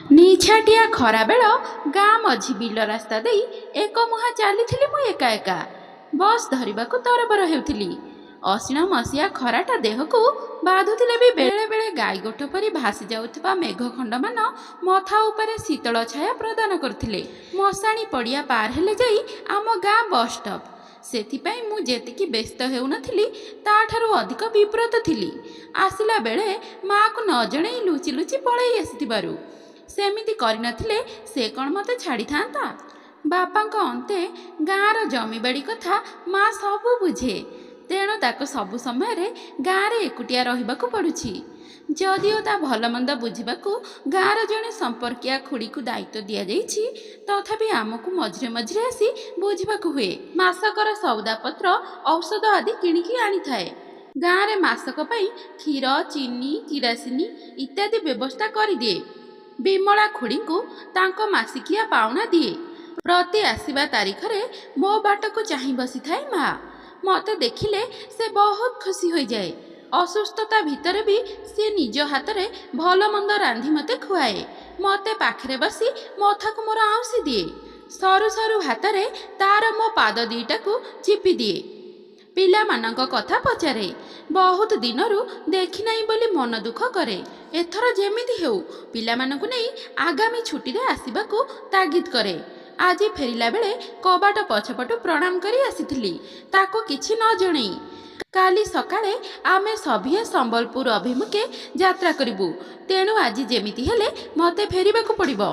निछाटिया खरा बेल गाँ मझी बिल रास्ता दे एक मुहा चली मु एका एका बस धरवाक तरबर हेउथिली। अशीण मसीहा खराटा देह को बाधुले भी बेले बेले गाई गोठ परी भासी जाउथबा मेघखंड मान मथा उपरे शीतल छाया प्रदान करथिले। मशाणी पड़िया पार हेले जाई आम गाँ बस स्टॉप। सेथिपाई मु जेतिकी व्यस्त हेउनथिली ताठारु अधिक विब्रत थिली। आसिला बेले माँ को न जणै लुचि लुचि पळै आसिथिबारु सेमिति करिनथिले से कौन मते छाड़ी थांता। बापांक अंते गाँर जमीबाड़ी कथा माँ सबू बुझे, तेणु ताको सबु समय गाँव एकुटिया रहिबाकु पड़ुछि। जदिओ ता भल मंद बुझिबाकु गाँर जणे संपर्किया खुड़ी को दायित्व दिया जाइछि, तथापि आमकु मझिरे मझिरे आसी बुझिबाकु हुए। मासकर सौदापत्र औषध आदि किणिकी आनी थाए। गाँव मासक पई क्षीर चीनी किरासिनी इत्यादि व्यवस्था करि दिए। विमला खुड़ी को तांको मासिकिया पाउना दिए। प्रति आसीबा तारीख रे मो बाट को चाहि बसी थाए माँ। मते देखिले से बहुत खुशी हो जाए। असुस्थता भितर भी से निज हाथ रे भल मंद रांधि मते खुआए। मते पाखरे बसी मथा को मोर आउसी दिए। सरु सरु हाथ रे तार मो पाद दीटा को चिपी दिए। पिला मानक कथा पचारे। बहुत दिनरु देखि नाही बोली मन दुख करे। एथर जेमिति हेउ पिला मानकु नै आगामी छुट्टी रे आसीबाकू तागिद करे। आज फेरिला बेले कबाट पछपटु प्रणाम करी आसीथिली, ताको किछि न जणै। काली सकाळे आमे सभिए संबलपुर अभिमुखे यात्रा करिबु, तेणु आज जेमिति हेले मते फेरिबाकू पड़िबो।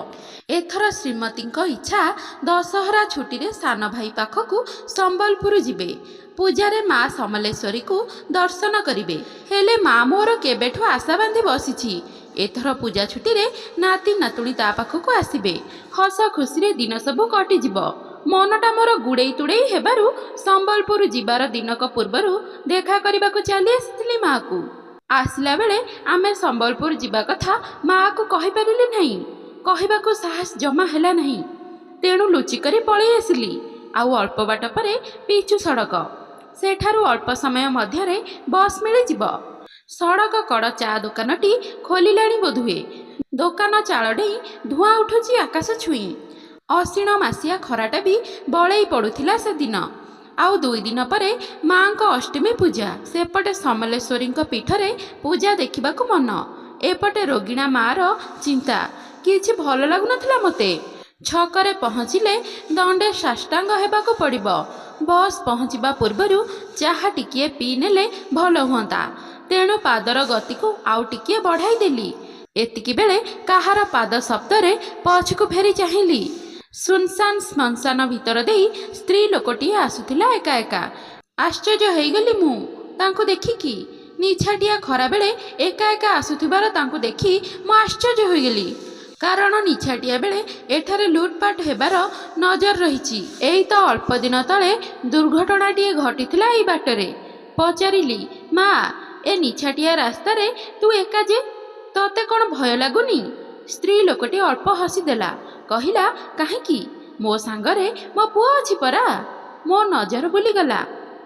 एथर श्रीमतींको इच्छा दशहरा छुट्टी रे सान भाई पाखकू संबलपुर जिबे। पूजारे माँ समलेश्वरी को दर्शन करिबे। हेले माँ मोर केबेठु आशा बांधी बसिछि। एथर पूजा छुट्टी रे नाती नातुणी ता पाखकू आसिबे। हस खुशी रे दिन सबु कटि जिवो। मनटा मोर गुड़ेई तुड़ेई हेबारु संबलपुर जिबार दिनक पूर्वरु देखा करिबाकू चली आसिथिली माँ को। आसिला बेले आमे संबलपुर जिबा कथा माँ को कहि परिले नहीं। कहिबाकू साहस जमा हेला नहीं, तेणु लुचि करी पळै आसिली। आउ अल्प बाट परे पिचु सड़क। सेठारु अल्प समय मध्यरे बस मिली जिवो। सड़क कड़ चा दुकानटी खोलिलाणी बोधुए। दुकान चाल डेई धुआं उठुची आकाश छुई। अशीण मासिया खराटा भी बड़ई पड़ुथिला से दिन। आउ 2 दिन परे माँ को अष्टमी पूजा। सेपटे समलेश्वरी पीठरे पूजा देखिबाकू मन। एपटे रोगिणा माँ रो चिंता। किछि भल लागुनथिला मते। छकरे पहुँचिले दंडे साष्टांग हेबाकू पड़िबो। बस पहुँचवा पूर्वरु चाहा टिकिए पी नेले भल हुअंता, तेणु पादर गति को आउ टिकिए बढ़ाई देली। एतिकी बेले काहार पाद शब्दरे पछकू फेरी चाहिली। सुनसान श्मशान भितर देई स्त्री लोकटी आसुथिला एका एका। आश्चर्य होईगली मु तांको देखिकी। निछाटिया खरा बेले एका एका आसुथिबार तांको देखी मु आश्चर्य होईगली। कारण निछाटिया बेले एठारे लुटपाट हेबार नजर रहिछि। एई तो अल्प दिन तले दुर्घटनाटिए घटिथिला एई बाटरे। पचारिली, माँ ए निछाटिया रास्ता रे तू एका जे, तते कोन भय लागुनी? स्त्री लोकटी अल्प हसी देला। कहिला, काहेकि? मो सांगरे मो पुओ अछि परा। मो नजर बुलीगला।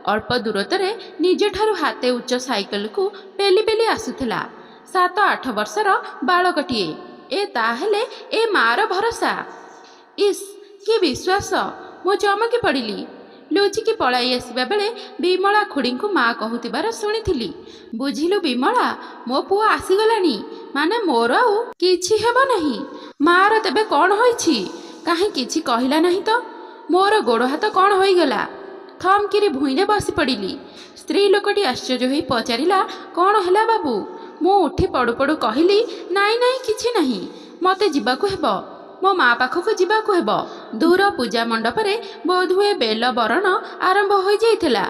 अल्प दूरतरे निज ठारु हाते उच्च साइकेल को पेली पेली आसुथिला 7-8 वर्षर बालकटिए। ए ताहेले ए मार भरोसा। इस कि विश्वास! मो चमकी पड़िली। लुचिकी पलाई आसवा बेले विमला खुड़ी को माँ कहूथिबार शुणिथिली। बुझिलु विमला, मो पुओ आसीगलानी, माने मोर आउ किछि हेबो नहीं। मार तेबे कौन होइछि? काहे किछि कहिला नहीं तो? मोर गोड़ हाथ कौन होइगला? थमकिरी भुइँरे बसी पड़िली। स्त्री लोकटी आश्चर्य होई पचारिला, कौन हैला बाबू? मु उठी पड़ू पड़ू कहली, नाई नाई किछि नहीं, मते जिबाकू हेबो। मो माँ पाखकू जिबाकू हेबो। दूर पूजा मंडप रे बोधुए बेल बरण आरंभ हो जाइथिला।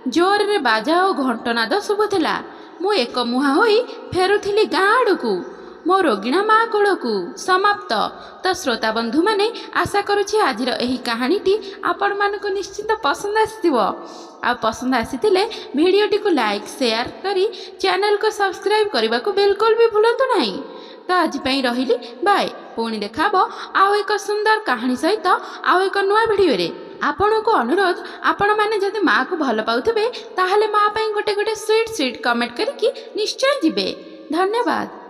जोर रे बाजा और घंटनाद शुभुथिला। मु एक मुहा होई फेरुथिली गाँ आड़कू, मो रोगिणा माँ कोलकू। समाप्त। तो श्रोता बंधु माने आशा करुछि आजिर एही कहानीटी आपण मानको निश्चित पसंद आसिथिबो। आ पसंद आसीथिले भिडियोटी को लाइक शेयर करी चैनल को सब्सक्राइब करने को बिल्कुल भी भूलंतु नहीं। तो आज पई रहिली, बाय। पुणी देखाबो आउ एक सुंदर कहानी सहित आउ एक नुआ भिडियो रे। आपण को अनुरोध, आपण माने जदि माँ को भल पाउथिबे ताहले माँ पई गोटे गोटे स्वीट स्वीट कमेंट करिकी निश्चय जिबे। धन्यवाद।